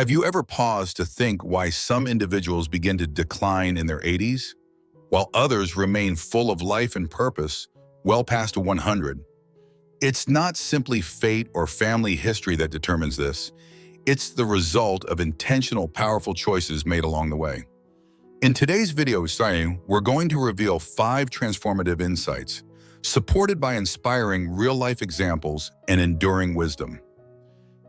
Have you ever paused to think why some individuals begin to decline in their 80s, while others remain full of life and purpose well past 100? It's not simply fate or family history that determines this. It's the result of intentional, powerful choices made along the way. In today's video, we're going to reveal 5 transformative insights, supported by inspiring real-life examples and enduring wisdom.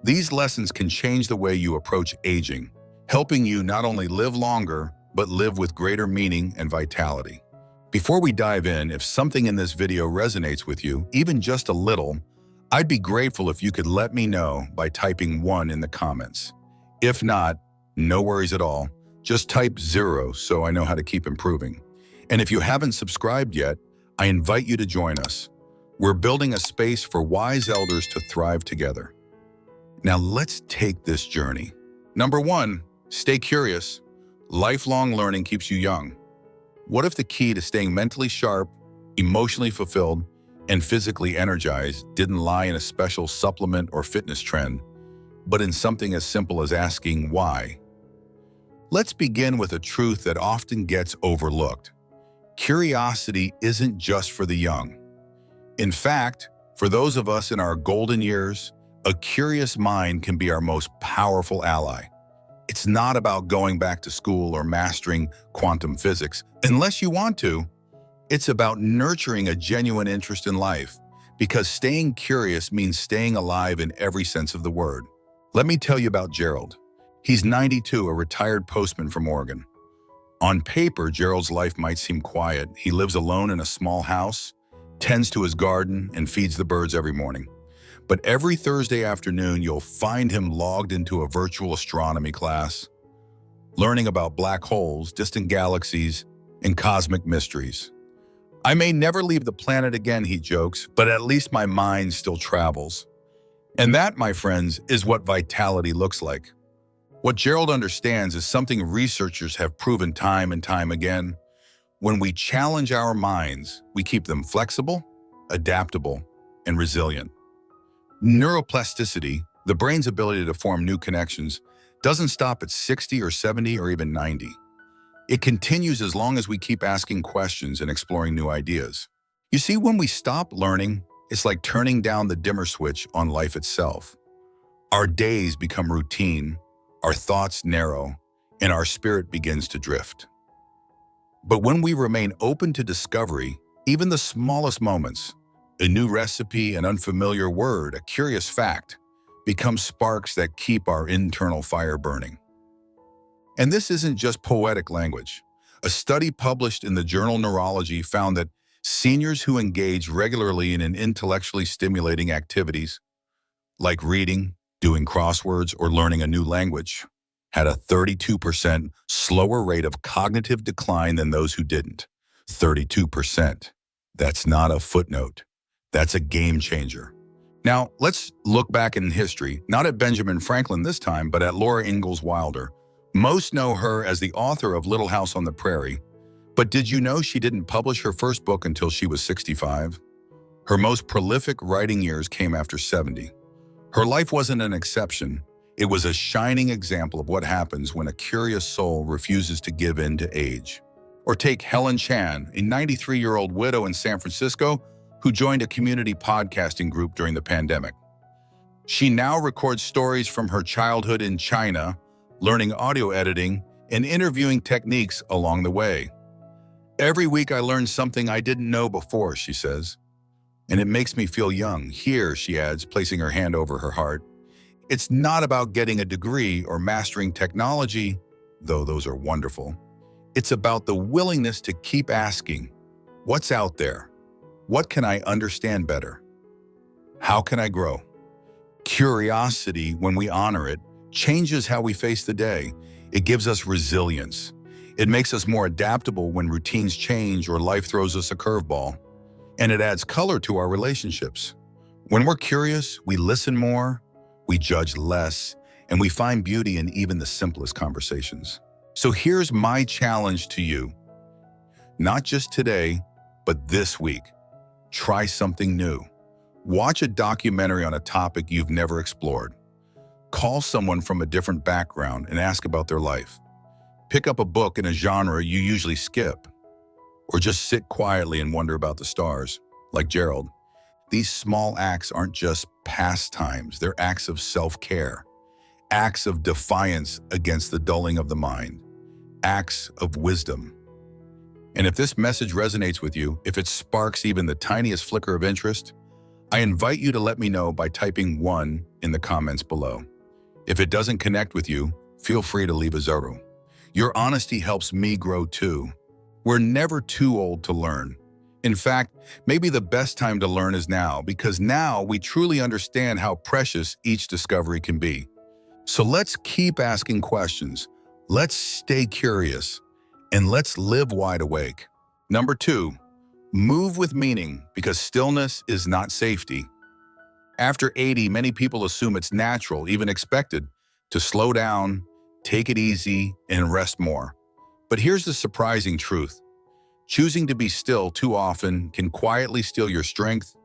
These lessons can change the way you approach aging, helping you not only live longer, but live with greater meaning and vitality. Before we dive in, if something in this video resonates with you, even just a little, I'd be grateful if you could let me know by typing 1 in the comments. If not, no worries at all. Just type 0 so I know how to keep improving. And if you haven't subscribed yet, I invite you to join us. We're building a space for wise elders to thrive together. Now let's take this journey. Number 1, stay curious. Lifelong learning keeps you young. What if the key to staying mentally sharp, emotionally fulfilled, and physically energized didn't lie in a special supplement or fitness trend, but in something as simple as asking why? Let's begin with a truth that often gets overlooked. Curiosity isn't just for the young. In fact, for those of us in our golden years, a curious mind can be our most powerful ally. It's not about going back to school or mastering quantum physics, unless you want to. It's about nurturing a genuine interest in life, because staying curious means staying alive in every sense of the word. Let me tell you about Gerald. He's 92, a retired postman from Oregon. On paper, Gerald's life might seem quiet. He lives alone in a small house, tends to his garden, and feeds the birds every morning. But every Thursday afternoon, you'll find him logged into a virtual astronomy class, learning about black holes, distant galaxies, and cosmic mysteries. I may never leave the planet again, he jokes, but at least my mind still travels. And that, my friends, is what vitality looks like. What Gerald understands is something researchers have proven time and time again. When we challenge our minds, we keep them flexible, adaptable, and resilient. Neuroplasticity, the brain's ability to form new connections, doesn't stop at 60 or 70 or even 90. It continues as long as we keep asking questions and exploring new ideas. You see, when we stop learning, it's like turning down the dimmer switch on life itself. Our days become routine, our thoughts narrow, and our spirit begins to drift. But when we remain open to discovery, even the smallest moments, a new recipe, an unfamiliar word, a curious fact, become sparks that keep our internal fire burning. And this isn't just poetic language. A study published in the journal Neurology found that seniors who engage regularly in intellectually stimulating activities, like reading, doing crosswords, or learning a new language, had a 32% slower rate of cognitive decline than those who didn't. 32%. That's not a footnote. That's a game changer. Now, let's look back in history, not at Benjamin Franklin this time, but at Laura Ingalls Wilder. Most know her as the author of Little House on the Prairie, but did you know she didn't publish her first book until she was 65? Her most prolific writing years came after 70. Her life wasn't an exception. It was a shining example of what happens when a curious soul refuses to give in to age. Or take Helen Chan, a 93-year-old widow in San Francisco who joined a community podcasting group during the pandemic. She now records stories from her childhood in China, learning audio editing and interviewing techniques along the way. Every week I learn something I didn't know before, she says. And it makes me feel young. Here, she adds, placing her hand over her heart, it's not about getting a degree or mastering technology, though those are wonderful. It's about the willingness to keep asking, what's out there? What can I understand better? How can I grow? Curiosity, when we honor it, changes how we face the day. It gives us resilience. It makes us more adaptable when routines change or life throws us a curveball. And it adds color to our relationships. When we're curious, we listen more, we judge less, and we find beauty in even the simplest conversations. So here's my challenge to you. Not just today, but this week. Try something new. Watch a documentary on a topic you've never explored. Call someone from a different background and ask about their life. Pick up a book in a genre you usually skip, or just sit quietly and wonder about the stars, like Gerald. These small acts aren't just pastimes, they're acts of self-care, acts of defiance against the dulling of the mind, acts of wisdom. And if this message resonates with you, if it sparks even the tiniest flicker of interest, I invite you to let me know by typing 1 in the comments below. If it doesn't connect with you, feel free to leave a 0. Your honesty helps me grow too. We're never too old to learn. In fact, maybe the best time to learn is now, because now we truly understand how precious each discovery can be. So let's keep asking questions. Let's stay curious, and let's live wide awake. Number 2, move with meaning, because stillness is not safety. After 80, many people assume it's natural, even expected, to slow down, take it easy, and rest more. But here's the surprising truth. Choosing to be still too often can quietly steal your strength,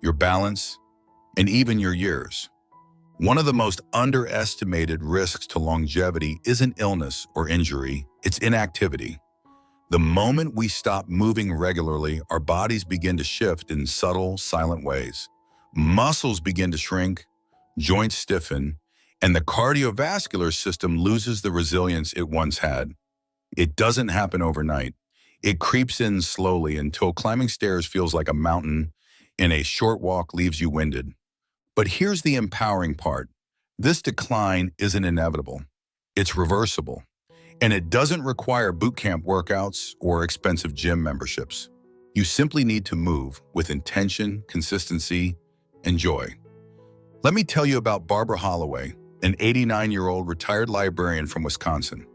your balance, and even your years. One of the most underestimated risks to longevity isn't illness or injury, it's inactivity. The moment we stop moving regularly, our bodies begin to shift in subtle, silent ways. Muscles begin to shrink, joints stiffen, and the cardiovascular system loses the resilience it once had. It doesn't happen overnight. It creeps in slowly until climbing stairs feels like a mountain and a short walk leaves you winded. But here's the empowering part. This decline isn't inevitable. It's reversible. And it doesn't require boot camp workouts or expensive gym memberships. You simply need to move with intention, consistency, and joy. Let me tell you about Barbara Holloway, an 89-year-old retired librarian from Wisconsin.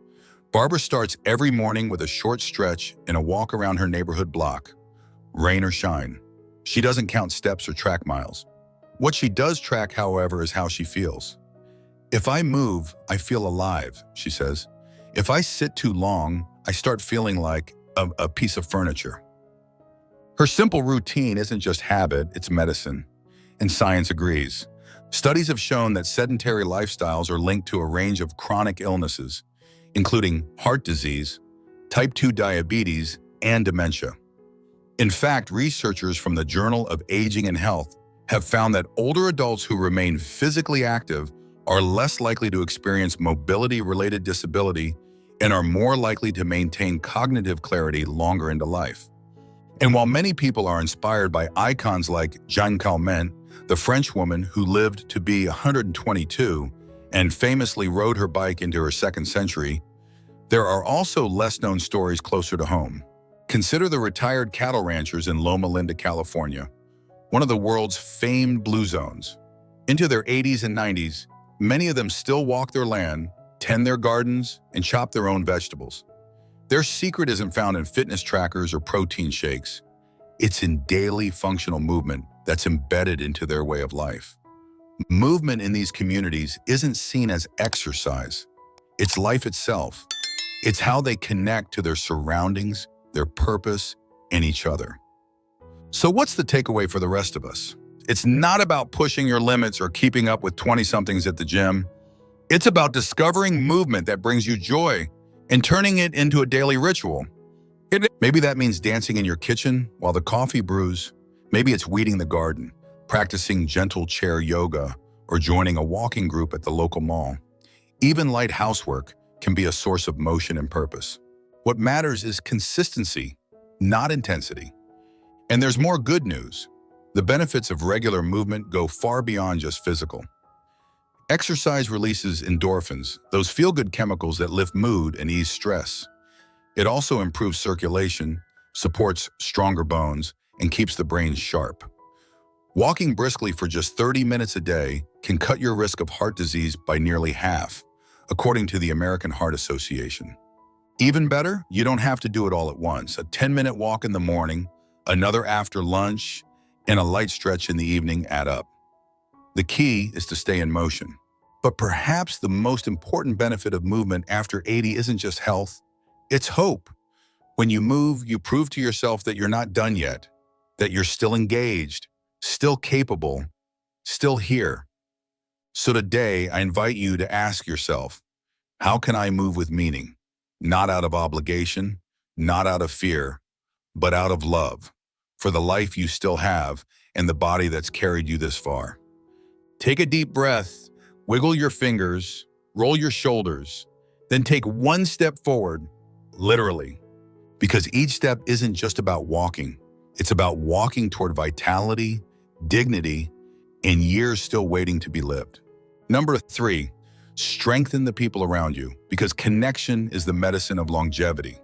Barbara starts every morning with a short stretch and a walk around her neighborhood block, rain or shine. She doesn't count steps or track miles. What she does track, however, is how she feels. If I move, I feel alive, she says. If I sit too long, I start feeling like a piece of furniture. Her simple routine isn't just habit, it's medicine. And science agrees. Studies have shown that sedentary lifestyles are linked to a range of chronic illnesses, including heart disease, type 2 diabetes, and dementia. In fact, researchers from the Journal of Aging and Health have found that older adults who remain physically active are less likely to experience mobility-related disability and are more likely to maintain cognitive clarity longer into life. And while many people are inspired by icons like Jeanne Calment, the French woman who lived to be 122 and famously rode her bike into her second century, there are also less-known stories closer to home. Consider the retired cattle ranchers in Loma Linda, California, one of the world's famed blue zones. Into their 80s and 90s, many of them still walk their land, tend their gardens, and chop their own vegetables. Their secret isn't found in fitness trackers or protein shakes. It's in daily functional movement that's embedded into their way of life. Movement in these communities isn't seen as exercise. It's life itself. It's how they connect to their surroundings, their purpose, and each other. So what's the takeaway for the rest of us? It's not about pushing your limits or keeping up with 20-somethings at the gym. It's about discovering movement that brings you joy and turning it into a daily ritual. Maybe that means dancing in your kitchen while the coffee brews. Maybe it's weeding the garden, practicing gentle chair yoga, or joining a walking group at the local mall. Even light housework can be a source of motion and purpose. What matters is consistency, not intensity. And there's more good news. The benefits of regular movement go far beyond just physical. Exercise releases endorphins, those feel-good chemicals that lift mood and ease stress. It also improves circulation, supports stronger bones, and keeps the brain sharp. Walking briskly for just 30 minutes a day can cut your risk of heart disease by nearly half, according to the American Heart Association. Even better, you don't have to do it all at once. A 10-minute walk in the morning, another after lunch, and a light stretch in the evening add up. The key is to stay in motion. But perhaps the most important benefit of movement after 80 isn't just health, it's hope. When you move, you prove to yourself that you're not done yet, that you're still engaged, still capable, still here. So today, I invite you to ask yourself, how can I move with meaning? Not out of obligation, not out of fear, but out of love for the life you still have and the body that's carried you this far. Take a deep breath, wiggle your fingers, roll your shoulders, then take one step forward, literally, because each step isn't just about walking. It's about walking toward vitality, dignity, and years still waiting to be lived. Number 3, strengthen the people around you because connection is the medicine of longevity.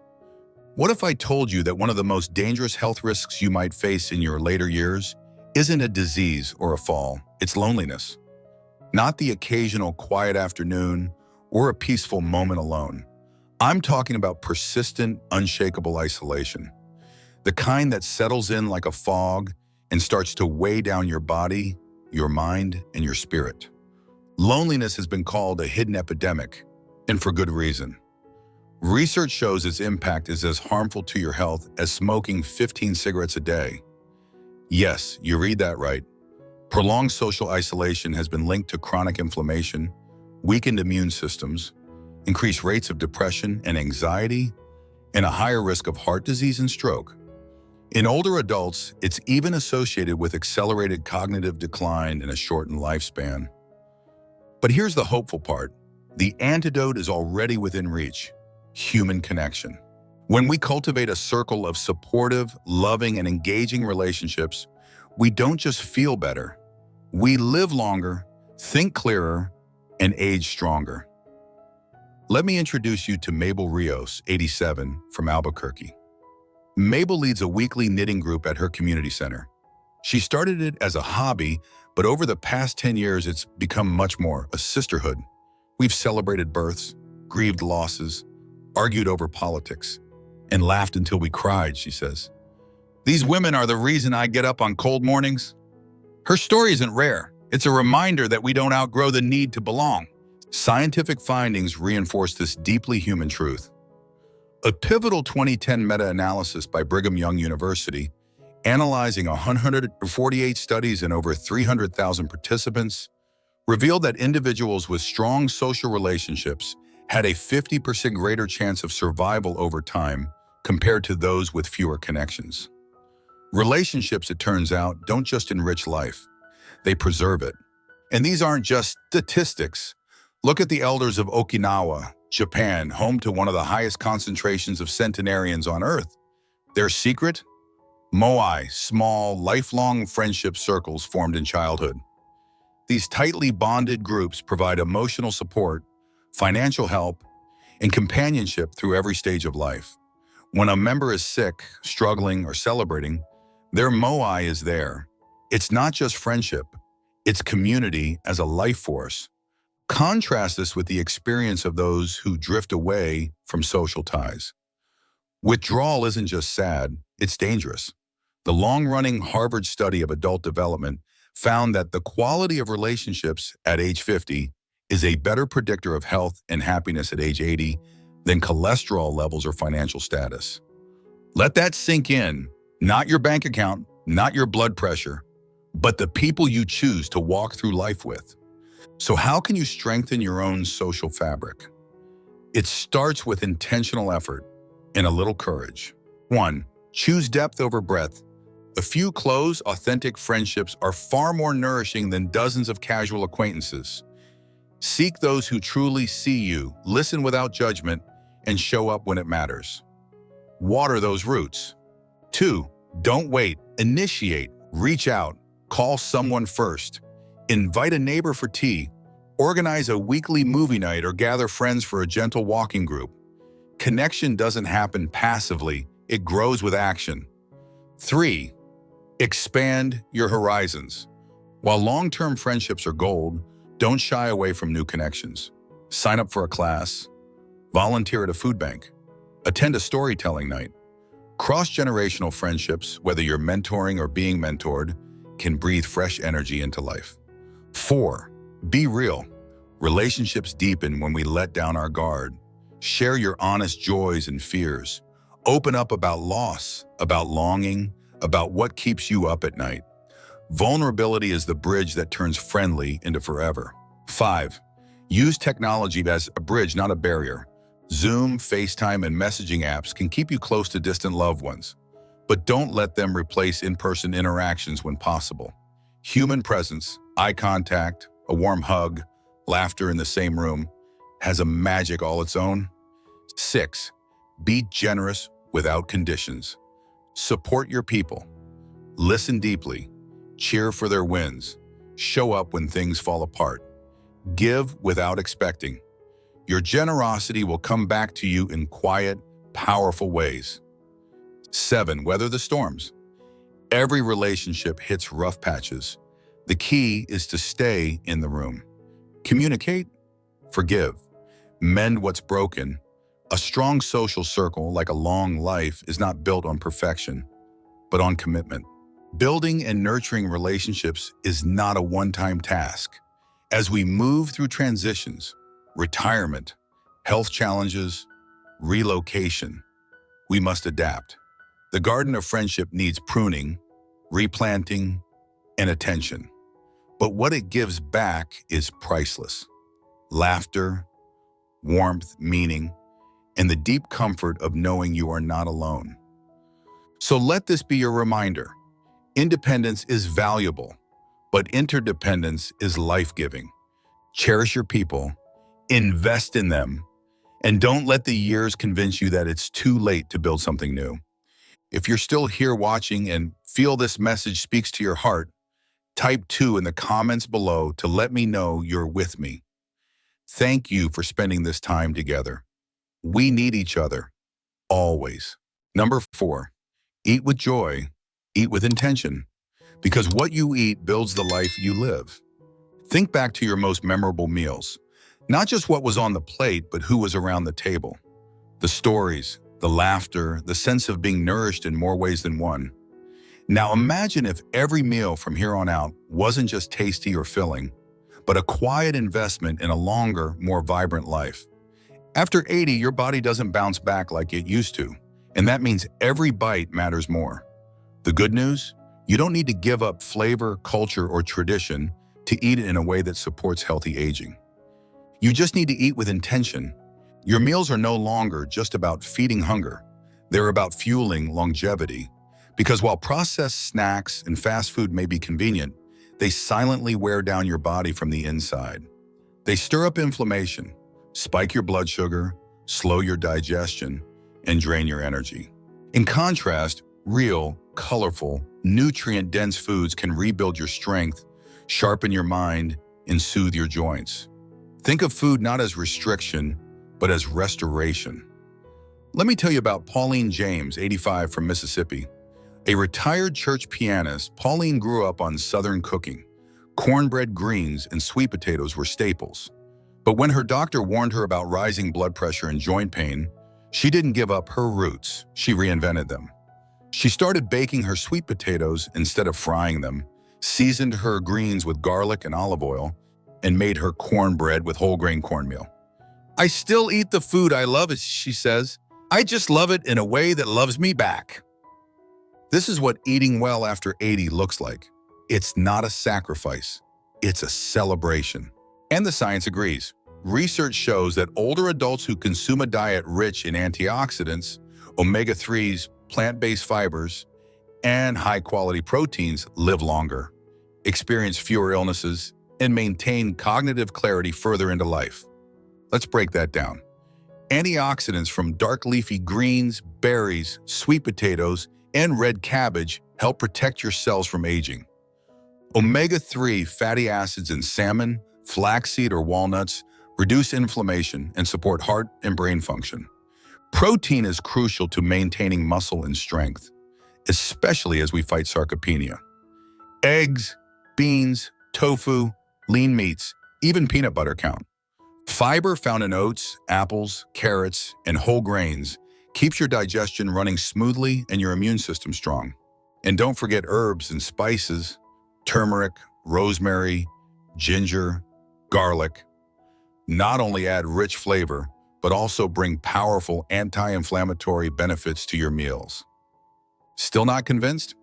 What if I told you that one of the most dangerous health risks you might face in your later years isn't a disease or a fall, it's loneliness. Not the occasional quiet afternoon or a peaceful moment alone. I'm talking about persistent, unshakable isolation. The kind that settles in like a fog and starts to weigh down your body, your mind, and your spirit. Loneliness has been called a hidden epidemic, and for good reason. Research shows its impact is as harmful to your health as smoking 15 cigarettes a day. Yes, you read that right. Prolonged social isolation has been linked to chronic inflammation, weakened immune systems, increased rates of depression and anxiety, and a higher risk of heart disease and stroke. In older adults, it's even associated with accelerated cognitive decline and a shortened lifespan. But here's the hopeful part. The antidote is already within reach: human connection. When we cultivate a circle of supportive, loving, and engaging relationships, we don't just feel better. We live longer, think clearer, and age stronger. Let me introduce you to Mabel Rios, 87, from Albuquerque. Mabel leads a weekly knitting group at her community center. She started it as a hobby, but over the past 10 years, it's become much more, a sisterhood. We've celebrated births, grieved losses, argued over politics, and laughed until we cried, she says. These women are the reason I get up on cold mornings. Her story isn't rare. It's a reminder that we don't outgrow the need to belong. Scientific findings reinforce this deeply human truth. A pivotal 2010 meta-analysis by Brigham Young University, analyzing 148 studies and over 300,000 participants, revealed that individuals with strong social relationships had a 50% greater chance of survival over time compared to those with fewer connections. Relationships, it turns out, don't just enrich life, they preserve it. And these aren't just statistics. Look at the elders of Okinawa, Japan, home to one of the highest concentrations of centenarians on Earth. Their secret? Moai, small, lifelong friendship circles formed in childhood. These tightly bonded groups provide emotional support, financial help, and companionship through every stage of life. When a member is sick, struggling, or celebrating, their moai is there. It's not just friendship, it's community as a life force. Contrast this with the experience of those who drift away from social ties. Withdrawal isn't just sad, it's dangerous. The long-running Harvard study of adult development found that the quality of relationships at age 50 is a better predictor of health and happiness at age 80 than cholesterol levels or financial status. Let that sink in. Not your bank account, not your blood pressure, but the people you choose to walk through life with. So how can you strengthen your own social fabric? It starts with intentional effort and a little courage. 1. Choose depth over breadth. A few close, authentic friendships are far more nourishing than dozens of casual acquaintances. Seek those who truly see you, listen without judgment, and show up when it matters. Water those roots. 2. Don't wait. Initiate. Reach out. Call someone first. Invite a neighbor for tea. Organize a weekly movie night or gather friends for a gentle walking group. Connection doesn't happen passively. It grows with action. 3. Expand your horizons. While long-term friendships are gold, don't shy away from new connections. Sign up for a class. Volunteer at a food bank. Attend a storytelling night. Cross-generational friendships, whether you're mentoring or being mentored, can breathe fresh energy into life. 4. Be real. Relationships deepen when we let down our guard. Share your honest joys and fears. Open up about loss, about longing, about what keeps you up at night. Vulnerability is the bridge that turns friendly into forever. 5. Use technology as a bridge, not a barrier. Zoom, FaceTime, and messaging apps can keep you close to distant loved ones, but don't let them replace in-person interactions when possible. Human presence, eye contact, a warm hug, laughter in the same room has a magic all its own. 6. Be generous without conditions. Support your people. Listen deeply. Cheer for their wins. Show up when things fall apart. Give without expecting. Your generosity will come back to you in quiet, powerful ways. 7. Weather the storms. Every relationship hits rough patches. The key is to stay in the room. Communicate, forgive, mend what's broken. A strong social circle, like a long life, is not built on perfection, but on commitment. Building and nurturing relationships is not a one-time task. As we move through transitions, retirement, health challenges, relocation, we must adapt. The garden of friendship needs pruning, replanting, and attention. But what it gives back is priceless. Laughter, warmth, meaning, and the deep comfort of knowing you are not alone. So let this be your reminder. Independence is valuable, but interdependence is life-giving. Cherish your people, invest in them, and don't let the years convince you that it's too late to build something new. If you're still here watching and feel this message speaks to your heart, type 2 in the comments below to let me know you're with me. Thank you for spending this time together. We need each other, always. Number 4, eat with joy, eat with intention, because what you eat builds the life you live. Think back to your most memorable meals, not just what was on the plate, but who was around the table. The stories, the laughter, the sense of being nourished in more ways than one. Now imagine if every meal from here on out wasn't just tasty or filling, but a quiet investment in a longer, more vibrant life. After 80, your body doesn't bounce back like it used to, and that means every bite matters more. The good news? You don't need to give up flavor, culture, or tradition to eat it in a way that supports healthy aging. You just need to eat with intention. Your meals are no longer just about feeding hunger. They're about fueling longevity. Because while processed snacks and fast food may be convenient, they silently wear down your body from the inside. They stir up inflammation, spike your blood sugar, slow your digestion, and drain your energy. In contrast, real, colorful, nutrient-dense foods can rebuild your strength, sharpen your mind, and soothe your joints. Think of food not as restriction, but as restoration. Let me tell you about Pauline James, 85, from Mississippi. A retired church pianist, Pauline grew up on Southern cooking. Cornbread, greens, and sweet potatoes were staples. But when her doctor warned her about rising blood pressure and joint pain, she didn't give up her roots. She reinvented them. She started baking her sweet potatoes instead of frying them, seasoned her greens with garlic and olive oil, and made her cornbread with whole grain cornmeal. "I still eat the food I love," she says. "I just love it in a way that loves me back." This is what eating well after 80 looks like. It's not a sacrifice, it's a celebration. And the science agrees. Research shows that older adults who consume a diet rich in antioxidants, omega-3s, plant-based fibers, and high-quality proteins live longer, experience fewer illnesses, and maintain cognitive clarity further into life. Let's break that down. Antioxidants from dark leafy greens, berries, sweet potatoes, and red cabbage help protect your cells from aging. Omega-3 fatty acids in salmon, flaxseed, or walnuts reduce inflammation and support heart and brain function. Protein is crucial to maintaining muscle and strength, especially as we fight sarcopenia. Eggs, beans, tofu, lean meats, even peanut butter count. Fiber found in oats, apples, carrots, and whole grains keeps your digestion running smoothly and your immune system strong. And don't forget herbs and spices, turmeric, rosemary, ginger, garlic. Not only add rich flavor, but also bring powerful anti-inflammatory benefits to your meals. Still not convinced?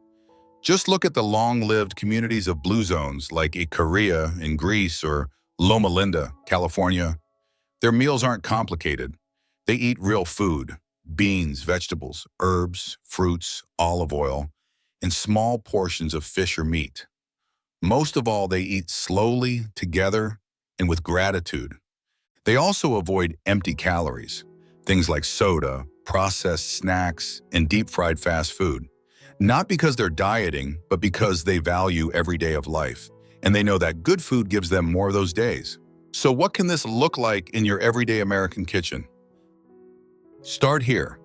Just look at the long-lived communities of blue zones like Ikaria in Greece or Loma Linda, California. Their meals aren't complicated. They eat real food, beans, vegetables, herbs, fruits, olive oil, and small portions of fish or meat. Most of all, they eat slowly, together, and with gratitude. They also avoid empty calories, things like soda, processed snacks, and deep-fried fast food. Not because they're dieting, but because they value every day of life, and they know that good food gives them more of those days. So what can this look like in your everyday American kitchen? Start here.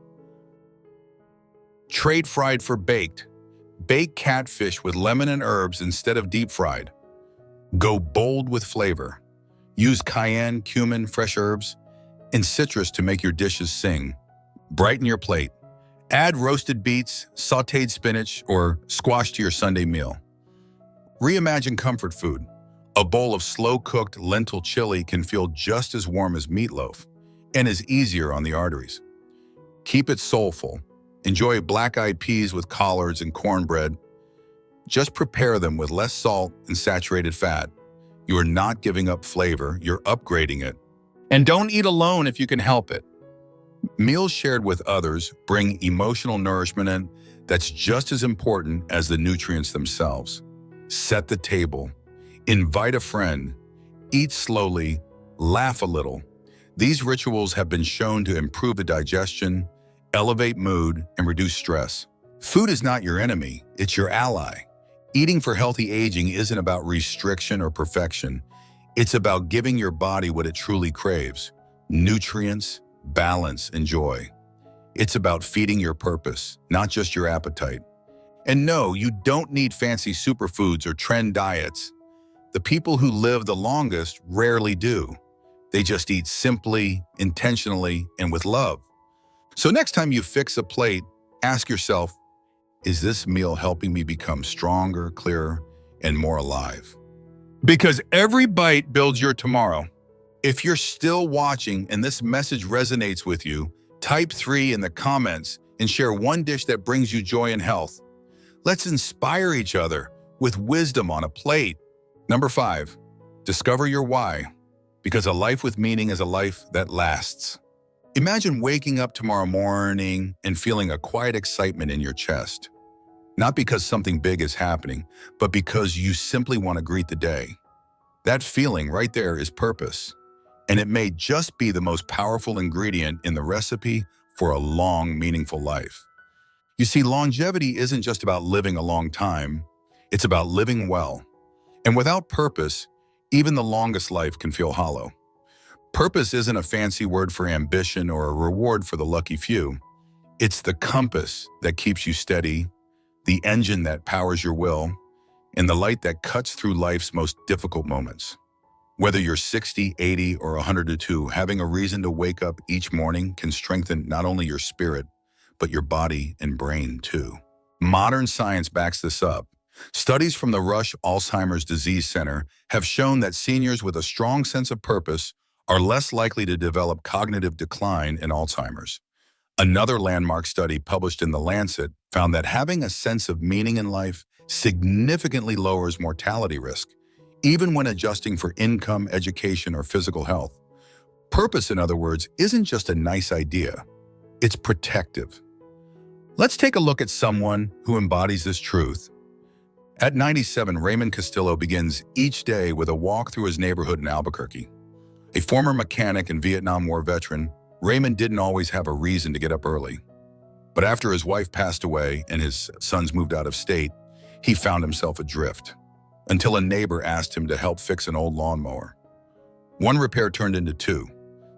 Trade fried for baked. Bake catfish with lemon and herbs instead of deep fried. Go bold with flavor. Use cayenne, cumin, fresh herbs, and citrus to make your dishes sing. Brighten your plate. Add roasted beets, sautéed spinach, or squash to your Sunday meal. Reimagine comfort food. A bowl of slow-cooked lentil chili can feel just as warm as meatloaf and is easier on the arteries. Keep it soulful. Enjoy black-eyed peas with collards and cornbread. Just prepare them with less salt and saturated fat. You are not giving up flavor, you're upgrading it. And don't eat alone if you can help it. Meals shared with others bring emotional nourishment in that's just as important as the nutrients themselves. Set the table. Invite a friend. Eat slowly. Laugh a little. These rituals have been shown to improve the digestion, elevate mood, and reduce stress. Food is not your enemy, it's your ally. Eating for healthy aging isn't about restriction or perfection. It's about giving your body what it truly craves: nutrients, balance, and joy. It's about feeding your purpose, not just your appetite. And no, you don't need fancy superfoods or trend diets. The people who live the longest rarely do. They just eat simply, intentionally, and with love. So next time you fix a plate, ask yourself, is this meal helping me become stronger, clearer, and more alive? Because every bite builds your tomorrow. If you're still watching and this message resonates with you, type 3 in the comments and share one dish that brings you joy and health. Let's inspire each other with wisdom on a plate. Number 5, discover your why. Because a life with meaning is a life that lasts. Imagine waking up tomorrow morning and feeling a quiet excitement in your chest. Not because something big is happening, but because you simply want to greet the day. That feeling right there is purpose. And it may just be the most powerful ingredient in the recipe for a long, meaningful life. You see, longevity isn't just about living a long time, it's about living well. And without purpose, even the longest life can feel hollow. Purpose isn't a fancy word for ambition or a reward for the lucky few. It's the compass that keeps you steady, the engine that powers your will, and the light that cuts through life's most difficult moments. Whether you're 60, 80, or 102, having a reason to wake up each morning can strengthen not only your spirit, but your body and brain too. Modern science backs this up. Studies from the Rush Alzheimer's Disease Center have shown that seniors with a strong sense of purpose are less likely to develop cognitive decline in Alzheimer's. Another landmark study published in The Lancet found that having a sense of meaning in life significantly lowers mortality risk, even when adjusting for income, education, or physical health. Purpose, in other words, isn't just a nice idea, it's protective. Let's take a look at someone who embodies this truth. At 97, Raymond Castillo begins each day with a walk through his neighborhood in Albuquerque. A former mechanic and Vietnam War veteran, Raymond didn't always have a reason to get up early. But after his wife passed away and his sons moved out of state, he found himself adrift, until a neighbor asked him to help fix an old lawnmower. One repair turned into 2.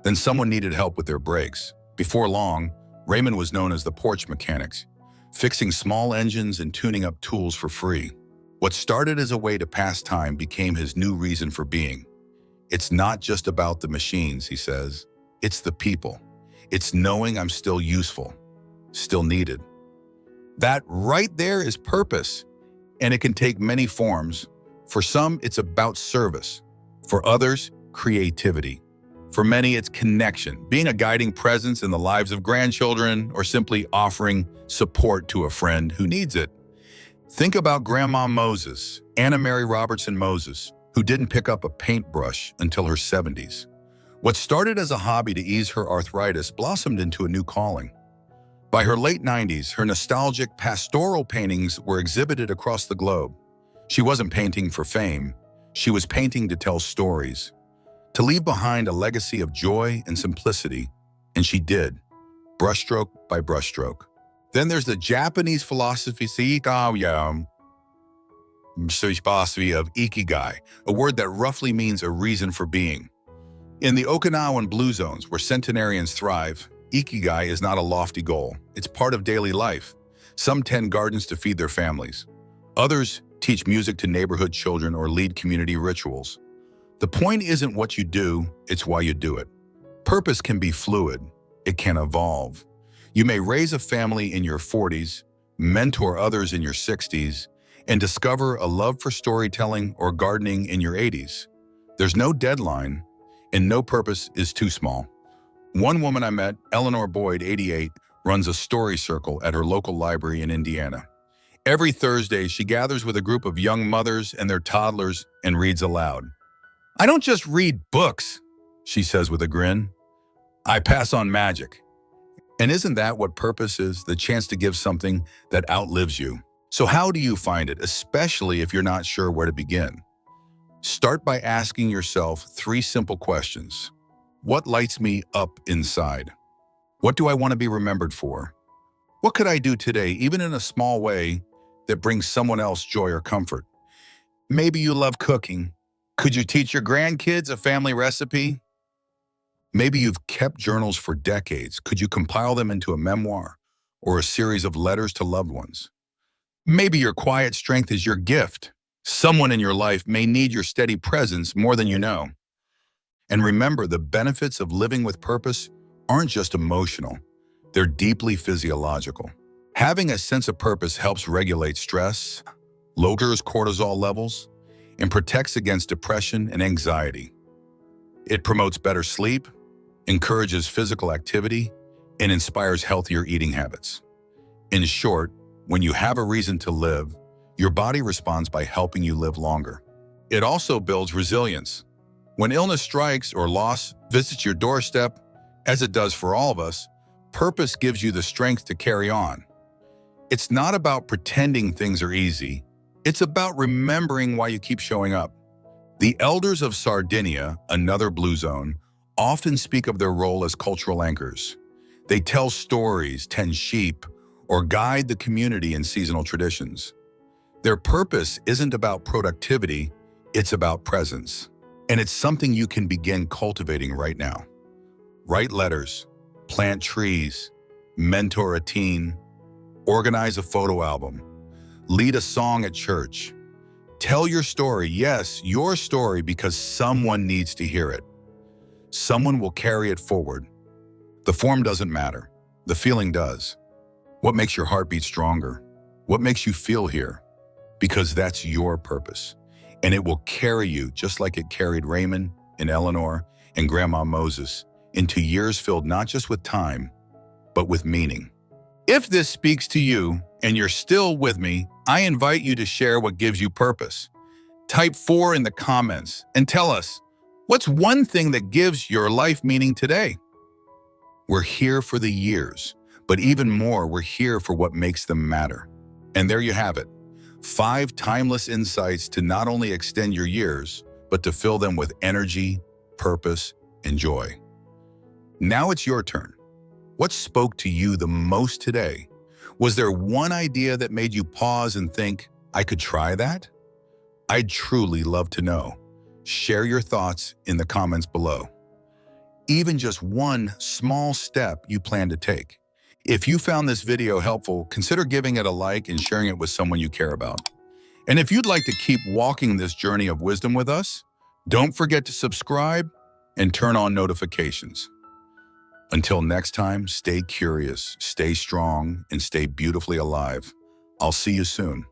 Then someone needed help with their brakes. Before long, Raymond was known as the porch mechanics, fixing small engines and tuning up tools for free. What started as a way to pass time became his new reason for being. It's not just about the machines, he says. It's the people. It's knowing I'm still useful, still needed. That right there is purpose, and it can take many forms. For some, it's about service. For others, creativity. For many, it's connection, being a guiding presence in the lives of grandchildren, or simply offering support to a friend who needs it. Think about Grandma Moses, Anna Mary Robertson Moses, who didn't pick up a paintbrush until her 70s. What started as a hobby to ease her arthritis blossomed into a new calling. By her late 90s, her nostalgic pastoral paintings were exhibited across the globe. She wasn't painting for fame. She was painting to tell stories, to leave behind a legacy of joy and simplicity. And she did, brushstroke by brushstroke. Then there's the Japanese philosophy of ikigai, a word that roughly means a reason for being. In the Okinawan blue zones, where centenarians thrive, ikigai is not a lofty goal. It's part of daily life. Some tend gardens to feed their families. Others teach music to neighborhood children or lead community rituals. The point isn't what you do, it's why you do it. Purpose can be fluid. It can evolve. You may raise a family in your 40s, mentor others in your 60s, and discover a love for storytelling or gardening in your 80s. There's no deadline, and no purpose is too small. One woman I met, Eleanor Boyd, 88, runs a story circle at her local library in Indiana. Every Thursday, she gathers with a group of young mothers and their toddlers and reads aloud. "I don't just read books," she says with a grin. "I pass on magic." And isn't that what purpose is? The chance to give something that outlives you. So how do you find it, especially if you're not sure where to begin? Start by asking yourself 3 simple questions. What lights me up inside? What do I want to be remembered for? What could I do today, even in a small way, that brings someone else joy or comfort? Maybe you love cooking. Could you teach your grandkids a family recipe? Maybe you've kept journals for decades. Could you compile them into a memoir or a series of letters to loved ones? Maybe your quiet strength is your gift. Someone in your life may need your steady presence more than you know. And remember, the benefits of living with purpose aren't just emotional. They're deeply physiological. Having a sense of purpose helps regulate stress, lowers cortisol levels, and protects against depression and anxiety. It promotes better sleep, encourages physical activity, and inspires healthier eating habits. In short, when you have a reason to live, your body responds by helping you live longer. It also builds resilience. When illness strikes or loss visits your doorstep, as it does for all of us, purpose gives you the strength to carry on. It's not about pretending things are easy. It's about remembering why you keep showing up. The elders of Sardinia, another blue zone, often speak of their role as cultural anchors. They tell stories, tend sheep, or guide the community in seasonal traditions. Their purpose isn't about productivity, it's about presence. And it's something you can begin cultivating right now. Write letters, plant trees, mentor a teen, organize a photo album, lead a song at church. Tell your story, yes, your story, because someone needs to hear it. Someone will carry it forward. The form doesn't matter. The feeling does. What makes your heart beat stronger? What makes you feel here? Because that's your purpose. And it will carry you just like it carried Raymond and Eleanor and Grandma Moses into years filled not just with time, but with meaning. If this speaks to you and you're still with me, I invite you to share what gives you purpose. Type 4 in the comments and tell us, what's one thing that gives your life meaning today? We're here for the years, but even more, we're here for what makes them matter. And there you have it. 5 timeless insights to not only extend your years, but to fill them with energy, purpose, and joy. Now it's your turn. What spoke to you the most today? Was there one idea that made you pause and think, I could try that? I'd truly love to know. Share your thoughts in the comments below. Even just one small step you plan to take. If you found this video helpful, consider giving it a like and sharing it with someone you care about. And if you'd like to keep walking this journey of wisdom with us, don't forget to subscribe and turn on notifications. Until next time, stay curious, stay strong, and stay beautifully alive. I'll see you soon.